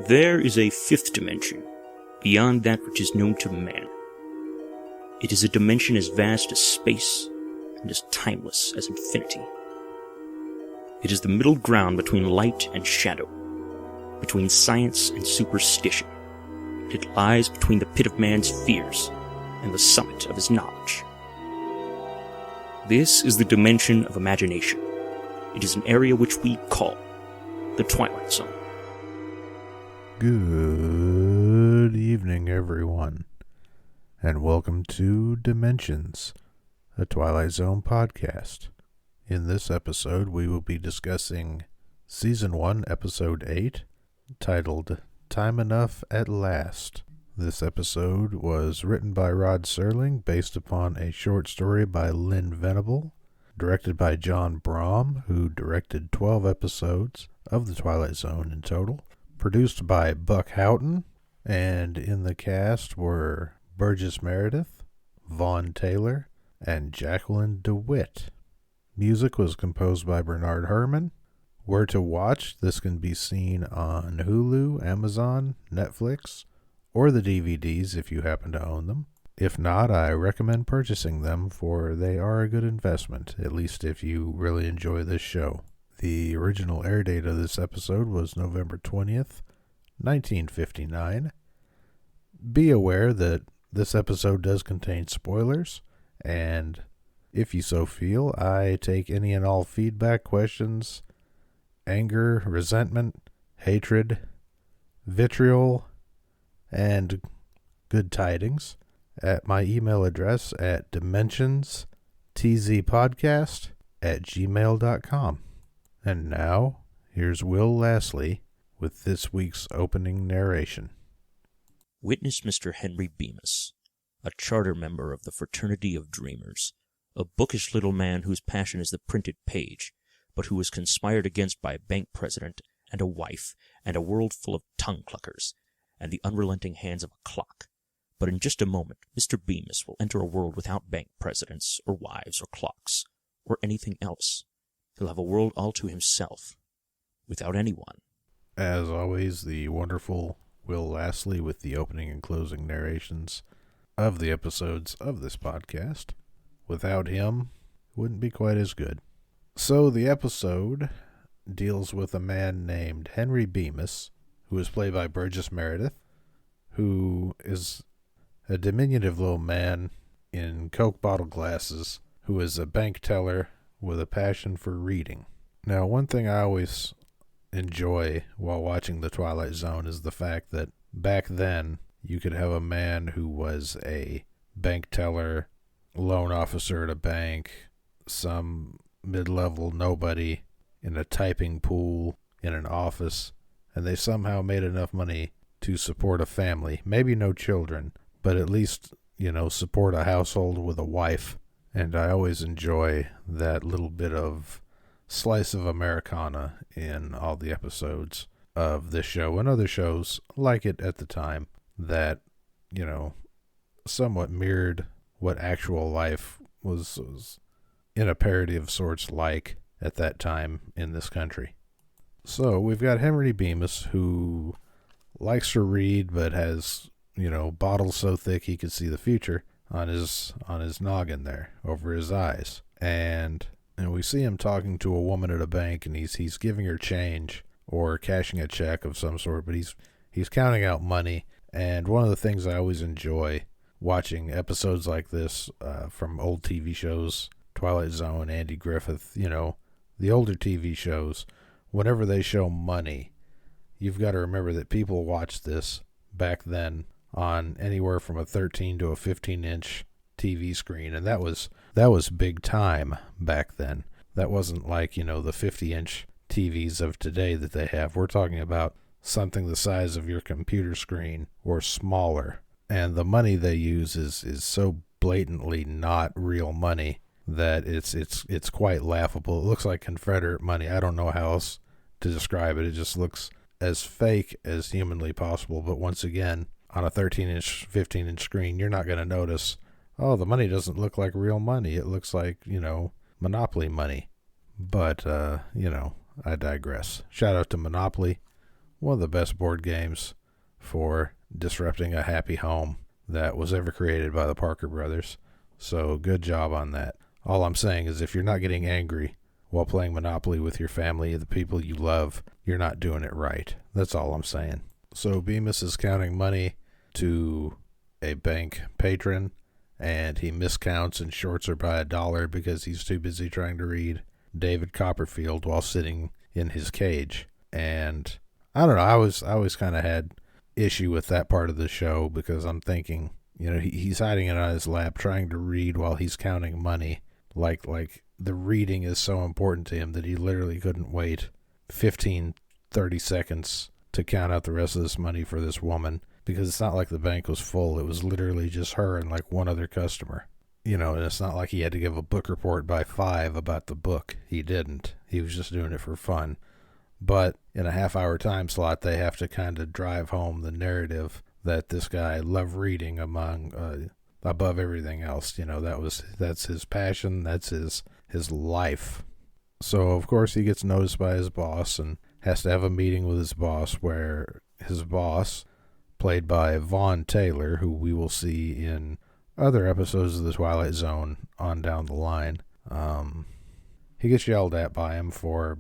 There is a fifth dimension, beyond that which is known to man. It is a dimension as vast as space, and as timeless as infinity. It is the middle ground between light and shadow, between science and superstition. It lies between the pit of man's fears and the summit of his knowledge. This is the dimension of imagination. It is an area which we call the Twilight Zone. Good evening, everyone, and welcome to Dimensions, a Twilight Zone podcast. In this episode, we will be discussing Season 1, Episode 8, titled Time Enough at Last. This episode was written by Rod Serling, based upon a short story by Lynn Venable, directed by John Brom, who directed 12 episodes of The Twilight Zone in total, produced by Buck Houghton, and in the cast were Burgess Meredith, Vaughn Taylor, and Jacqueline DeWitt. Music was composed by Bernard Herrmann. Where to watch, this can be seen on Hulu, Amazon, Netflix, or the DVDs if you happen to own them. If not, I recommend purchasing them, for they are a good investment, at least if you really enjoy this show. The original air date of this episode was November 20th, 1959. Be aware that this episode does contain spoilers, and if you so feel, I take any and all feedback, questions, anger, resentment, hatred, vitriol, and good tidings at my email address at DimensionsTZPodcast@gmail.com. And now, here's Will Lastly with this week's opening narration. Witness Mr. Henry Bemis, a charter member of the Fraternity of Dreamers, a bookish little man whose passion is the printed page, but who was conspired against by a bank president and a wife and a world full of tongue-cluckers and the unrelenting hands of a clock. But in just a moment, Mr. Bemis will enter a world without bank presidents or wives or clocks or anything else. He'll have a world all to himself, without anyone. As always, the wonderful Will Lastly with the opening and closing narrations of the episodes of this podcast. Without him, it wouldn't be quite as good. So the episode deals with a man named Henry Bemis, who is played by Burgess Meredith, who is a diminutive little man in Coke bottle glasses, who is a bank teller with a passion for reading. Now, one thing I always enjoy while watching The Twilight Zone is the fact that back then you could have a man who was a bank teller, loan officer at a bank, some mid-level nobody in a typing pool in an office, and they somehow made enough money to support a family. Maybe no children, but at least, support a household with a wife. And I always enjoy that little bit of slice of Americana in all the episodes of this show and other shows like it at the time that, somewhat mirrored what actual life was in a parody of sorts like at that time in this country. So we've got Henry Bemis, who likes to read but has, bottles so thick he could see the future on his noggin there over his eyes. And we see him talking to a woman at a bank, and he's giving her change or cashing a check of some sort, but he's counting out money. And one of the things I always enjoy watching episodes like this from old TV shows, Twilight Zone, Andy Griffith, the older TV shows, whenever they show money, you've got to remember that people watched this back then on anywhere from a 13 to a 15-inch TV screen, and that was big time back then. That wasn't like, the 50-inch TVs of today that they have. We're talking about something the size of your computer screen or smaller, and the money they use is so blatantly not real money that it's quite laughable. It looks like Confederate money. I don't know how else to describe it. It just looks as fake as humanly possible. But once again, on a 13-inch, 15-inch screen, you're not going to notice, oh, the money doesn't look like real money. It looks like, Monopoly money. But, I digress. Shout out to Monopoly. one of the best board games for disrupting a happy home that was ever created by the Parker brothers. So good job on that. All I'm saying is if you're not getting angry while playing Monopoly with your family, the people you love, you're not doing it right. That's all I'm saying. So Bemis is counting money to a bank patron, and he miscounts and shorts her by $1 because he's too busy trying to read David Copperfield while sitting in his cage. And I don't know, I always kind of had issue with that part of the show because I'm thinking, he's hiding it on his lap trying to read while he's counting money. Like the reading is so important to him that he literally couldn't wait 15, 30 seconds to count out the rest of this money for this woman, because it's not like the bank was full. It was literally just her and like one other customer. And it's not like he had to give a book report by 5 about the book. He didn't. He was just doing it for fun. But in a half-hour time slot, they have to kind of drive home the narrative that this guy loved reading above everything else. That's his passion. That's his life. So, of course, he gets noticed by his boss and has to have a meeting with his boss, where his boss, played by Vaughn Taylor, who we will see in other episodes of the Twilight Zone on down the line, he gets yelled at by him for,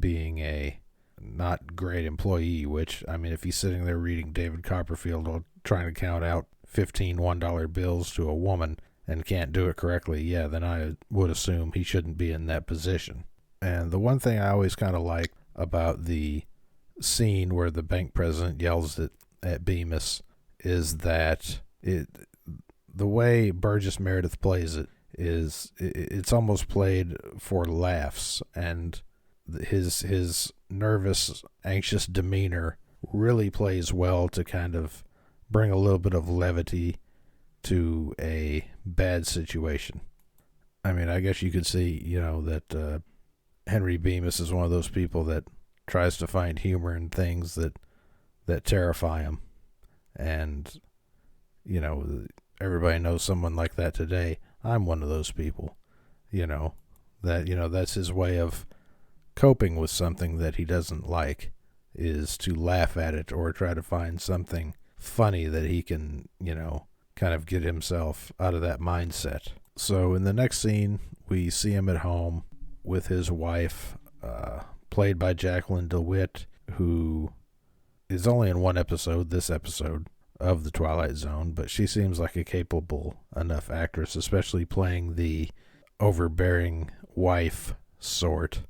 being a not great employee, which, I mean, if he's sitting there reading David Copperfield while trying to count out 15 $1 bills to a woman and can't do it correctly, yeah, then I would assume he shouldn't be in that position. And the one thing I always kind of like about the scene where the bank president yells at Bemis is that the way Burgess Meredith plays it is it's almost played for laughs, and his nervous, anxious demeanor really plays well to kind of bring a little bit of levity to a bad situation. I mean, I guess you could see, that Henry Bemis is one of those people that tries to find humor in things that terrify him. And, everybody knows someone like that today. I'm one of those people, that's his way of coping with something that he doesn't like, is to laugh at it or try to find something funny that he can, kind of get himself out of that mindset. So in the next scene, we see him at home with his wife, played by Jacqueline DeWitt, who is only in one episode, this episode, of The Twilight Zone, but she seems like a capable enough actress, especially playing the overbearing wife sort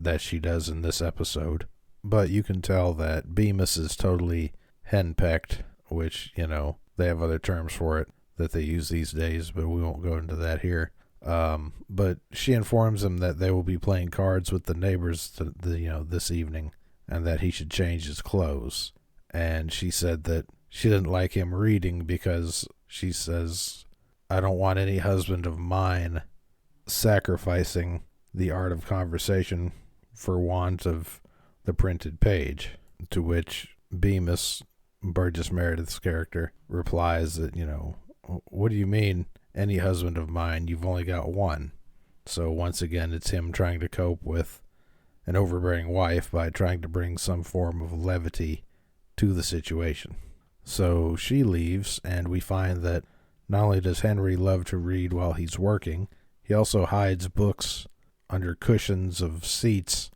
that she does in this episode. But you can tell that Bemis is totally henpecked, which, they have other terms for it that they use these days, but we won't go into that here. But she informs him that they will be playing cards with the neighbors this evening, and that he should change his clothes. And she said that she didn't like him reading because she says, I don't want any husband of mine sacrificing the art of conversation for want of the printed page. To which Bemis, Burgess Meredith's character, replies that, what do you mean, any husband of mine? You've only got one. So once again, it's him trying to cope with an overbearing wife by trying to bring some form of levity to the situation. So she leaves, and we find that not only does Henry love to read while he's working, he also hides books under cushions of seats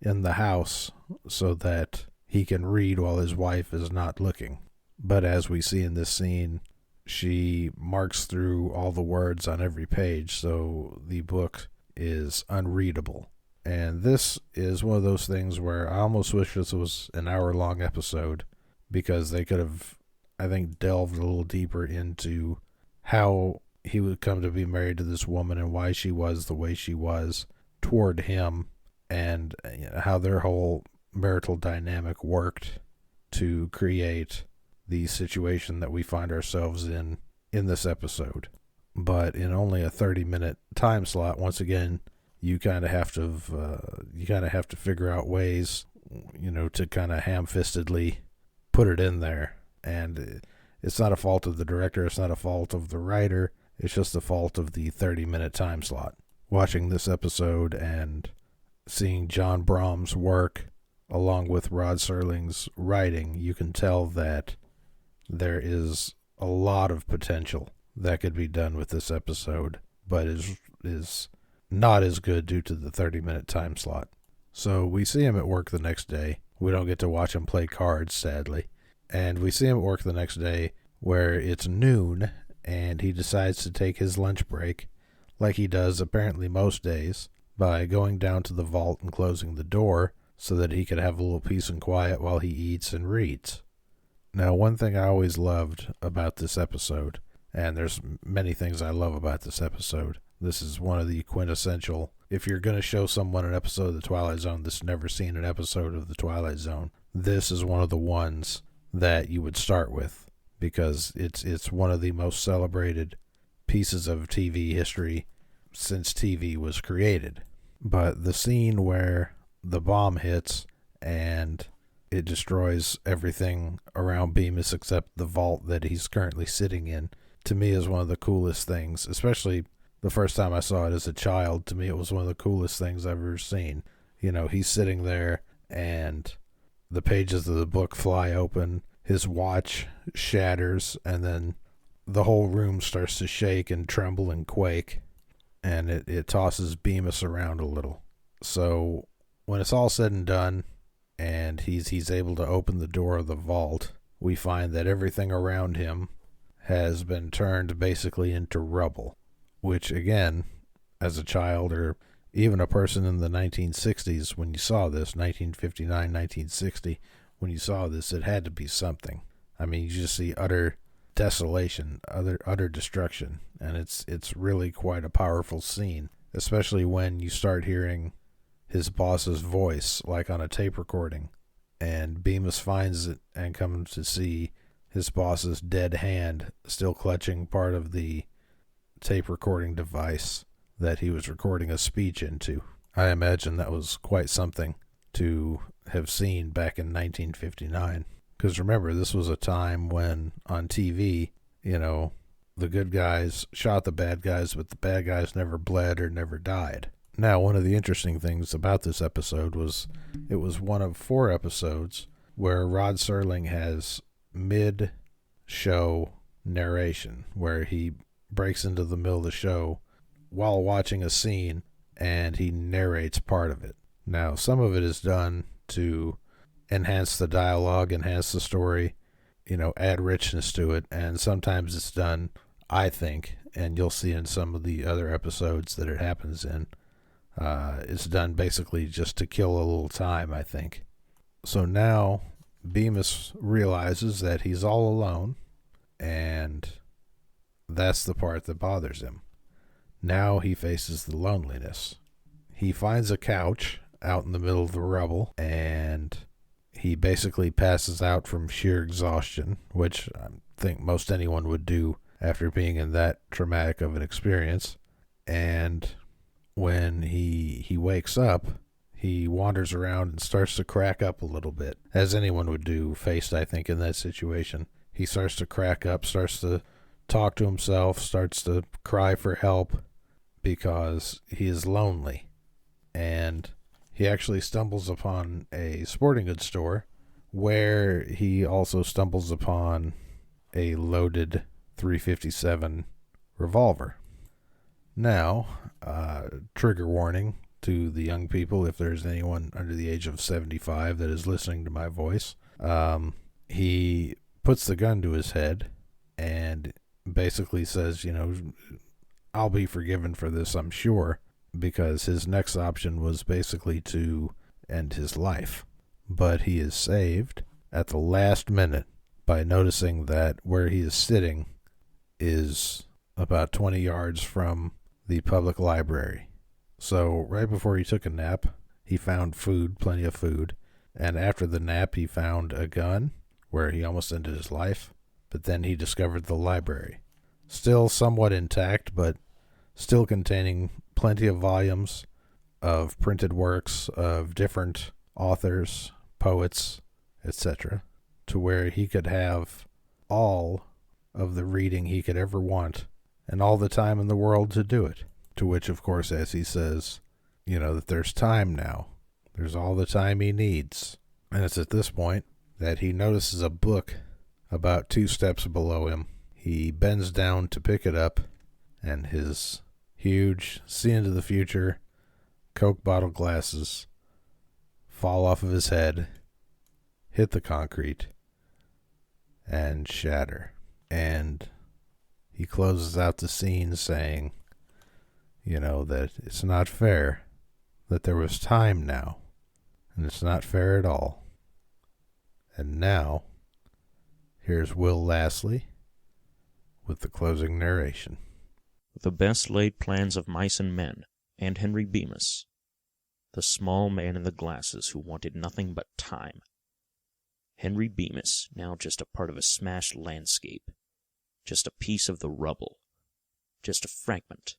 in the house so that he can read while his wife is not looking. But as we see in this scene, she marks through all the words on every page, so the book is unreadable. And this is one of those things where I almost wish this was an hour-long episode, because they could have, I think, delved a little deeper into how he would come to be married to this woman and why she was the way she was toward him, and how their whole marital dynamic worked to create the situation that we find ourselves in this episode. But in only a 30-minute time slot, once again, you kind of have to figure out ways, to kind of ham-fistedly put it in there. And it's not a fault of the director, it's not a fault of the writer, it's just a fault of the 30-minute time slot. Watching this episode and seeing John Brahm's work along with Rod Serling's writing, you can tell that there is a lot of potential that could be done with this episode, but is not as good due to the 30-minute time slot. So we see him at work the next day. We don't get to watch him play cards, sadly. And we see him at work the next day where it's noon, and he decides to take his lunch break, like he does apparently most days, by going down to the vault and closing the door so that he could have a little peace and quiet while he eats and reads. Now, one thing I always loved about this episode, and there's many things I love about this episode, this is one of the quintessential, if you're going to show someone an episode of the Twilight Zone that's never seen an episode of the Twilight Zone, this is one of the ones that you would start with, because it's one of the most celebrated pieces of TV history since TV was created. But the scene where the bomb hits and it destroys everything around Bemis except the vault that he's currently sitting in, to me is one of the coolest things, especially the first time I saw it as a child. To me, it was one of the coolest things I've ever seen. You know, he's sitting there and the pages of the book fly open, his watch shatters, and then the whole room starts to shake and tremble and quake, and it tosses Bemis around a little. So when it's all said and done, and he's able to open the door of the vault, we find that everything around him has been turned basically into rubble, which again, as a child or even a person in the 1960s, when you saw this, 1959, 1960, when you saw this, it had to be something. I mean, you just see utter desolation, utter destruction, and it's really quite a powerful scene, especially when you start hearing his boss's voice, like on a tape recording, and Bemis finds it and comes to see his boss's dead hand still clutching part of the tape recording device that he was recording a speech into. I imagine that was quite something to have seen back in 1959. Because remember, this was a time when on TV, you know, the good guys shot the bad guys, but the bad guys never bled or never died. Now, one of the interesting things about this episode was it was one of 4 episodes where Rod Serling has mid-show narration, where he breaks into the middle of the show while watching a scene and he narrates part of it. Now, some of it is done to enhance the dialogue, enhance the story, you know, add richness to it, and sometimes it's done, I think, and you'll see in some of the other episodes that it happens in, it's done basically just to kill a little time, I think. So now Bemis realizes that he's all alone, and that's the part that bothers him. Now he faces the loneliness. He finds a couch out in the middle of the rubble, and he basically passes out from sheer exhaustion, which I think most anyone would do after being in that traumatic of an experience. And when he wakes up, he wanders around and starts to crack up a little bit, as anyone would do faced, I think, in that situation. He starts to crack up, starts to talk to himself, starts to cry for help because he is lonely. And he actually stumbles upon a sporting goods store where he also stumbles upon a loaded .357 revolver. Now, trigger warning to the young people, if there's anyone under the age of 75 that is listening to my voice. He puts the gun to his head and basically says, you know, I'll be forgiven for this, I'm sure, because his next option was basically to end his life. But he is saved at the last minute by noticing that where he is sitting is about 20 yards from the public library. So right before he took a nap, he found food, plenty of food, and after the nap he found a gun where he almost ended his life, but then he discovered the library. Still somewhat intact, but still containing plenty of volumes of printed works of different authors, poets, etc., to where he could have all of the reading he could ever want and all the time in the world to do it. To which, of course, as he says, you know, that there's time now. There's all the time he needs. And it's at this point that he notices a book about 2 steps below him. He bends down to pick it up, and his huge see into the future Coke bottle glasses fall off of his head, hit the concrete, and shatter. And he closes out the scene saying, that it's not fair, that there was time now, and it's not fair at all. And now, here's Will Lastly with the closing narration. The best laid plans of mice and men, and Henry Bemis, the small man in the glasses who wanted nothing but time. Henry Bemis, now just a part of a smashed landscape, just a piece of the rubble, just a fragment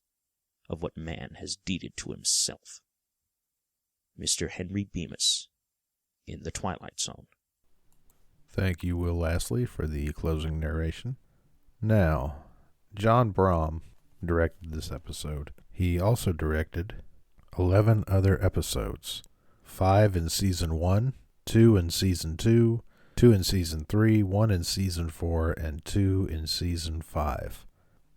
of what man has deeded to himself. Mr. Henry Bemis in the Twilight Zone. Thank you, Will Lastly, for the closing narration. Now, John Brom directed this episode. He also directed 11 other episodes, 5 in Season 1, 2 in Season 2, 2 in Season 3, 1 in Season 4, and 2 in Season 5.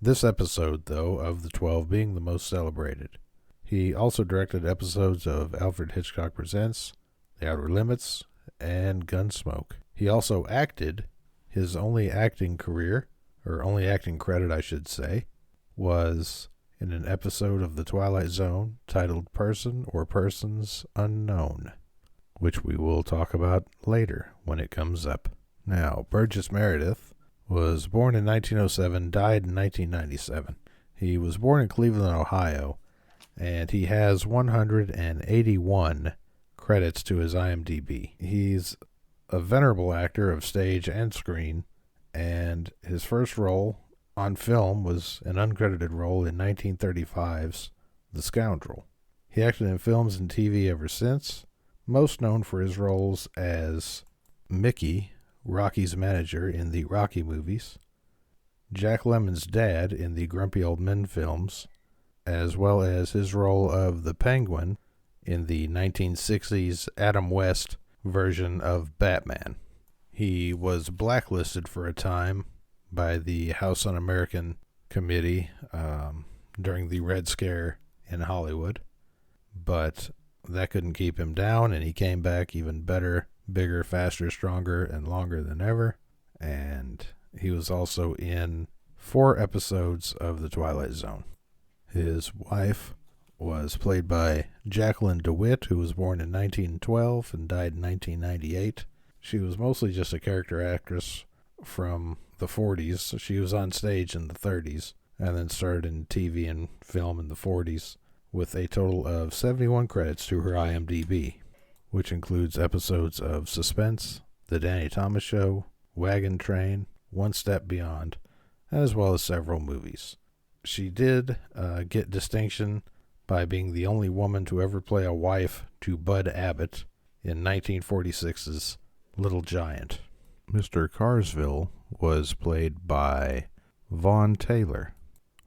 This episode, though, of the 12 being the most celebrated. He also directed episodes of Alfred Hitchcock Presents, The Outer Limits, and Gunsmoke. He also acted. His only acting credit, I should say, was in an episode of The Twilight Zone titled Person or Persons Unknown, which we will talk about later when it comes up. Now, Burgess Meredith was born in 1907, died in 1997. He was born in Cleveland, Ohio, and he has 181 credits to his IMDb. He's a venerable actor of stage and screen, and his first role on film was an uncredited role in 1935's The Scoundrel. He acted in films and TV ever since, most known for his roles as Mickey, Rocky's manager in the Rocky movies, Jack Lemmon's dad in the Grumpy Old Men films, as well as his role of the Penguin in the 1960s Adam West version of Batman. He was blacklisted for a time by the House Un-American Committee during the Red Scare in Hollywood, but that couldn't keep him down, and he came back even better, bigger, faster, stronger, and longer than ever. And he was also in 4 episodes of The Twilight Zone. His wife was played by Jacqueline DeWitt, who was born in 1912 and died in 1998. She was mostly just a character actress from the 40s. She was on stage in the 30s and then started in TV and film in the 40s with a total of 71 credits to her IMDb, which includes episodes of Suspense, The Danny Thomas Show, Wagon Train, One Step Beyond, as well as several movies. She did get distinction by being the only woman to ever play a wife to Bud Abbott in 1946's Little Giant. Mr. Carsville was played by Vaughn Taylor,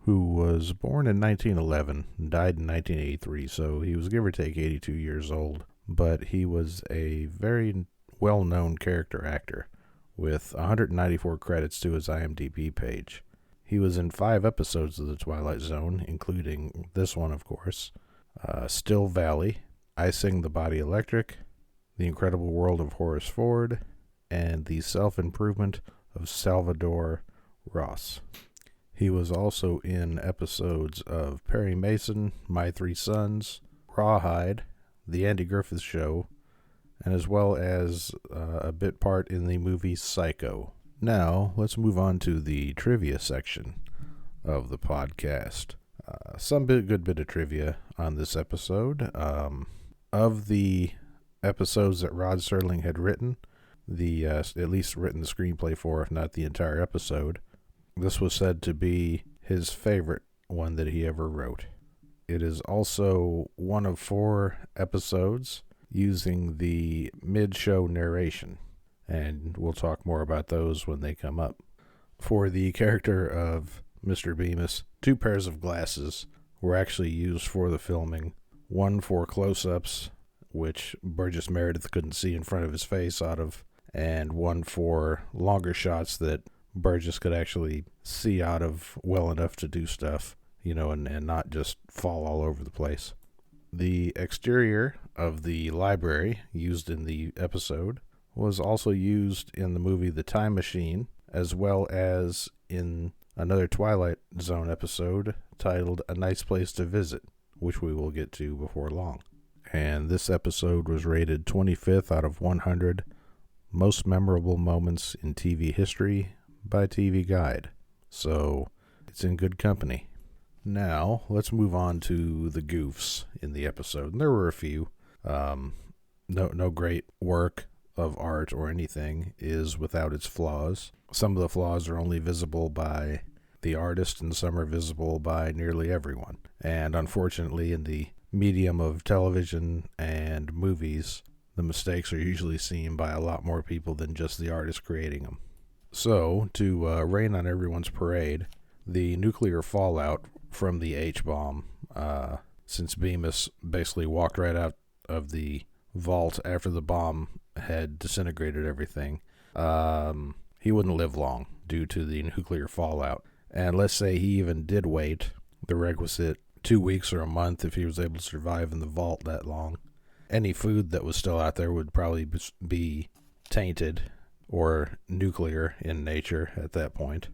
who was born in 1911 and died in 1983, so he was give or take 82 years old, but he was a very well-known character actor with 194 credits to his IMDb page. He was in 5 episodes of The Twilight Zone, including this one, of course, Still Valley, I Sing the Body Electric, The Incredible World of Horace Ford, and The Self-Improvement of Salvador Ross. He was also in episodes of Perry Mason, My 3 Sons, Rawhide, The Andy Griffith Show, and as well as a bit part in the movie Psycho. Now, let's move on to the trivia section of the podcast. Good bit of trivia on this episode. Of the episodes that Rod Serling had written, at least written the screenplay for, if not the entire episode, this was said to be his favorite one that he ever wrote. It is also one of 4 episodes using the mid-show narration, and we'll talk more about those when they come up. For the character of Mr. Bemis, 2 pairs of glasses were actually used for the filming, one for close-ups, which Burgess Meredith couldn't see in front of his face out of, and one for longer shots that Burgess could actually see out of well enough to do stuff, and not just fall all over the place. The exterior of the library used in the episode was also used in the movie The Time Machine, as well as in another Twilight Zone episode titled A Nice Place to Visit, which we will get to before long. And this episode was rated 25th out of 100 most memorable moments in TV history by TV Guide. So it's in good company. Now, let's move on to the goofs in the episode. And there were a few. No great work of art or anything is without its flaws. Some of the flaws are only visible by the artist, and some are visible by nearly everyone. And unfortunately, in the medium of television and movies, the mistakes are usually seen by a lot more people than just the artist creating them. So, to rain on everyone's parade, the nuclear fallout from the H-bomb, since Bemis basically walked right out of the vault after the bomb had disintegrated everything, he wouldn't live long due to the nuclear fallout. And let's say he even did wait the requisite 2 weeks or a month if he was able to survive in the vault that long. Any food that was still out there would probably be tainted or nuclear in nature at that point.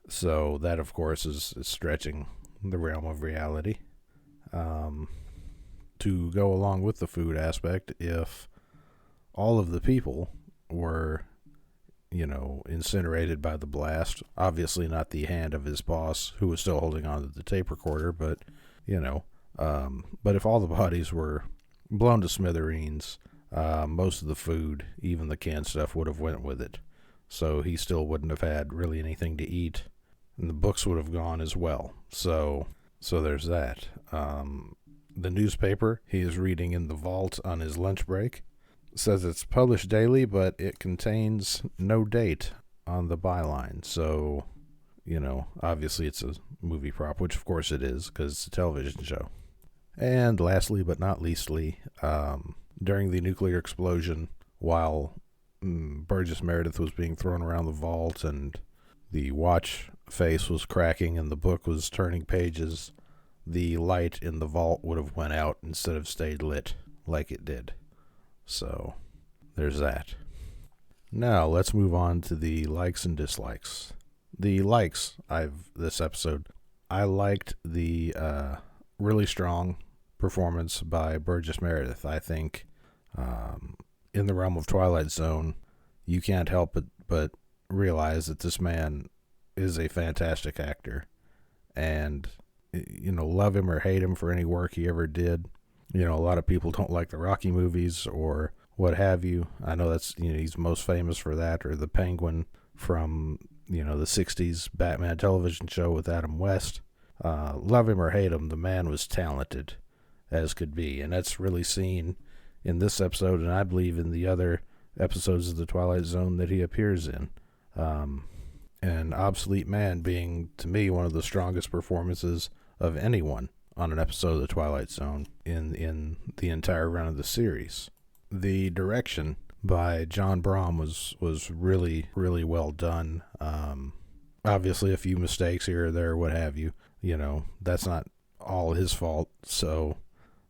So that, of course, is stretching the realm of reality. To go along with the food aspect, if all of the people were, incinerated by the blast, obviously not the hand of his boss, who was still holding on to the tape recorder, but, but if all the bodies were blown to smithereens, most of the food, even the canned stuff, would have went with it. So he still wouldn't have had really anything to eat, and the books would have gone as well. So there's that. The newspaper he is reading in the vault on his lunch break says it's published daily, but it contains no date on the byline. So, obviously it's a movie prop, which of course it is, because it's a television show. And lastly, but not leastly, during the nuclear explosion, while Burgess Meredith was being thrown around the vault and the watch face was cracking and the book was turning pages, the light in the vault would have went out instead of stayed lit like it did. So, there's that. Now, let's move on to the likes and dislikes. The likes, this episode, I liked the really strong performance by Burgess Meredith. I think in the realm of Twilight Zone, you can't help but realize that this man is a fantastic actor. And, love him or hate him for any work he ever did. A lot of people don't like the Rocky movies or what have you. I know that's, he's most famous for that, or the Penguin from, the 60s Batman television show with Adam West. Love him or hate him, the man was talented as could be. And that's really seen in this episode, and I believe in the other episodes of the Twilight Zone that he appears in. And Obsolete Man being, to me, one of the strongest performances of anyone on an episode of the Twilight Zone in the entire run of the series. The direction by John Brom was really, really well done. Obviously a few mistakes here or there, what have you. That's not all his fault, so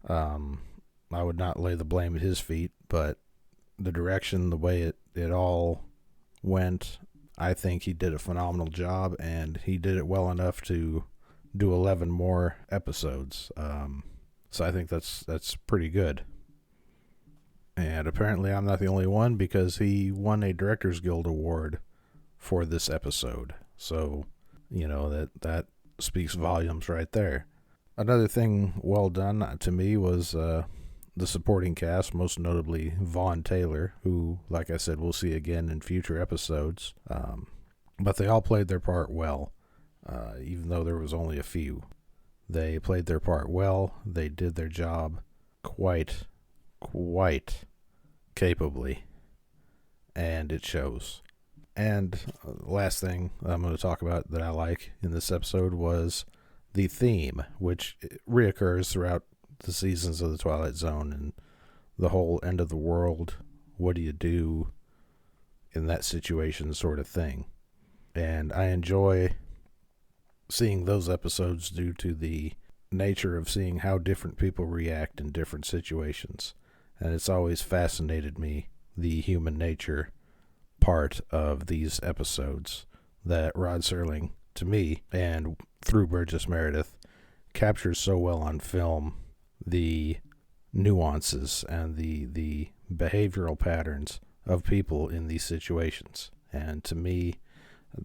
I would not lay the blame at his feet, but the direction, the way it all went, I think he did a phenomenal job, and he did it well enough to do 11 more episodes. So I think that's pretty good. And apparently I'm not the only one, because he won a Directors Guild Award for this episode. So, that speaks volumes right there. Another thing well done to me was the supporting cast, most notably Vaughn Taylor, who, like I said, we'll see again in future episodes. But they all played their part well, even though there was only a few. They played their part well. They did their job quite capably, and it shows. And last thing I'm going to talk about that I like in this episode was the theme, which reoccurs throughout the seasons of the Twilight Zone and the whole end of the world, what do you do in that situation sort of thing. And I enjoy seeing those episodes due to the nature of seeing how different people react in different situations. And it's always fascinated me, the human nature part of these episodes, that Rod Serling, to me, and through Burgess Meredith, captures so well on film the nuances and the behavioral patterns of people in these situations. And to me,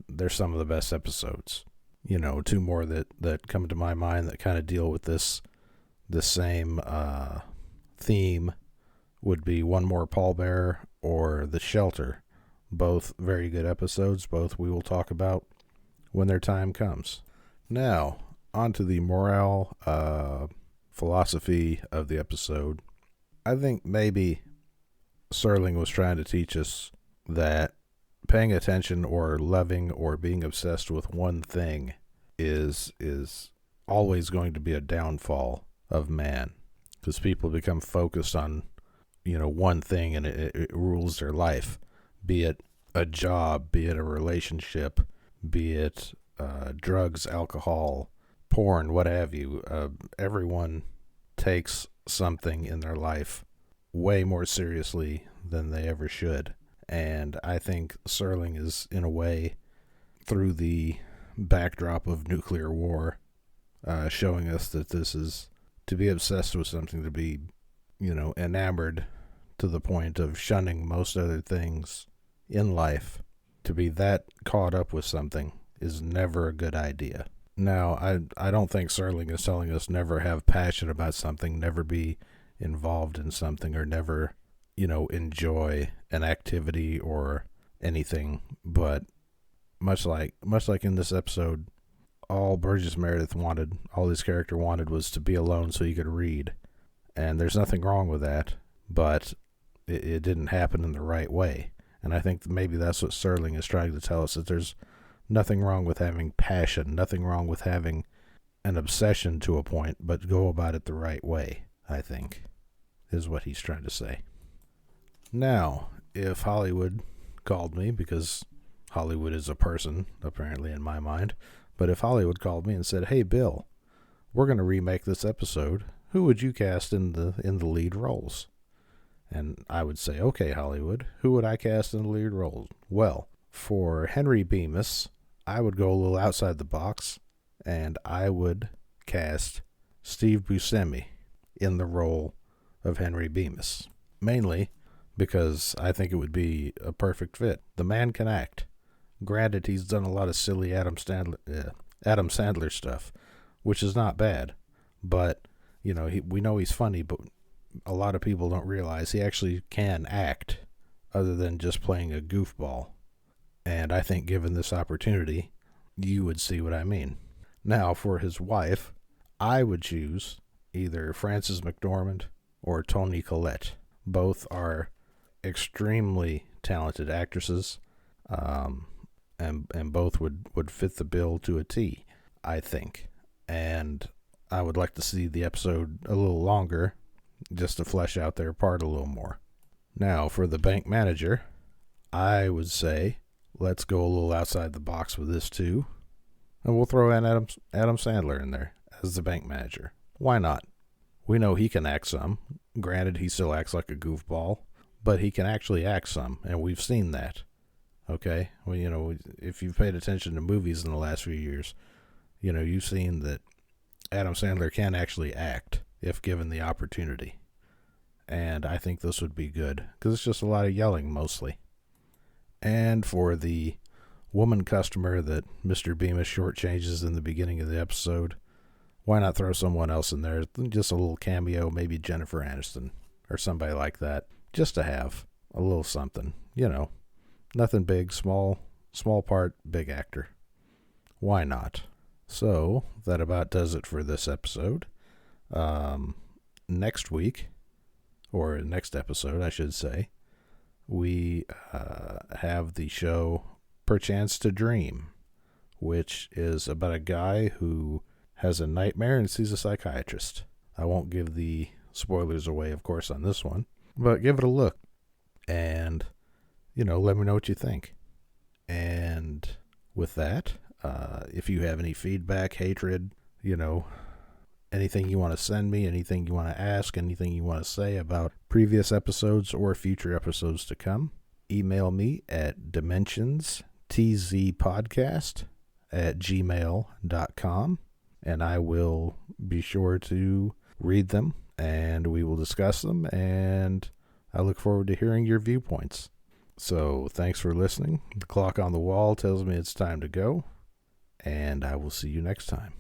they're some of the best episodes. You know, two more that come to my mind that kind of deal with this same theme would be One More Pallbearer or The Shelter. Both very good episodes. Both we will talk about when their time comes. Now, on to the morale philosophy of the episode. I think maybe Serling was trying to teach us that paying attention or loving or being obsessed with one thing is always going to be a downfall of man, because people become focused on, you know, one thing, and it rules their life, be it a job, be it a relationship, be it drugs, alcohol, porn, what have you. Everyone takes something in their life way more seriously than they ever should. And I think Serling is, in a way, through the backdrop of nuclear war, showing us that this is to be obsessed with something, to be, you know, enamored to the point of shunning most other things in life. To be that caught up with something is never a good idea. Now, I don't think Serling is telling us never have passion about something, never be involved in something, or never, you know, enjoy an activity or anything. But much like in this episode, all Burgess Meredith wanted, all his character wanted, was to be alone so he could read. And there's nothing wrong with that, but it didn't happen in the right way. And I think maybe that's what Serling is trying to tell us, that there's nothing wrong with having passion, nothing wrong with having an obsession to a point, but go about it the right way, I think, is what he's trying to say. Now, if Hollywood called me, because Hollywood is a person, apparently, in my mind, but if Hollywood called me and said, "Hey, Bill, we're going to remake this episode, who would you cast in the lead roles?" And I would say, "Okay, Hollywood, who would I cast in the lead roles?" Well, for Henry Bemis, I would go a little outside the box, and I would cast Steve Buscemi in the role of Henry Bemis. Mainly because I think it would be a perfect fit. The man can act. Granted, he's done a lot of silly Adam Sandler stuff, which is not bad. But, you know, we know he's funny, but a lot of people don't realize he actually can act other than just playing a goofball. And I think given this opportunity, you would see what I mean. Now, for his wife, I would choose either Frances McDormand or Toni Collette. Both are extremely talented actresses, and both would fit the bill to a T, I think. And I would like to see the episode a little longer, just to flesh out their part a little more. Now, for the bank manager, I would say, let's go a little outside the box with this too. And we'll throw in Adam Sandler in there as the bank manager. Why not? We know he can act some. Granted, he still acts like a goofball, but he can actually act some, and we've seen that. Okay? Well, you know, if you've paid attention to movies in the last few years, you know, you've seen that Adam Sandler can actually act if given the opportunity. And I think this would be good, because it's just a lot of yelling mostly. And for the woman customer that Mr. Bemis shortchanges in the beginning of the episode, why not throw someone else in there? Just a little cameo, maybe Jennifer Aniston or somebody like that, just to have a little something. You know, nothing big, small part, big actor. Why not? So that about does it for this episode. Next week, or next episode, I should say, we have the show Perchance to Dream, which is about a guy who has a nightmare and sees a psychiatrist. I won't give the spoilers away, of course, on this one, But give it a look and, let me know what you think. And with that, if you have any feedback, hatred, anything you want to send me, anything you want to ask, anything you want to say about previous episodes or future episodes to come, email me at DimensionsTZPodcast@gmail.com, and I will be sure to read them, and we will discuss them, and I look forward to hearing your viewpoints. So thanks for listening. The clock on the wall tells me it's time to go, and I will see you next time.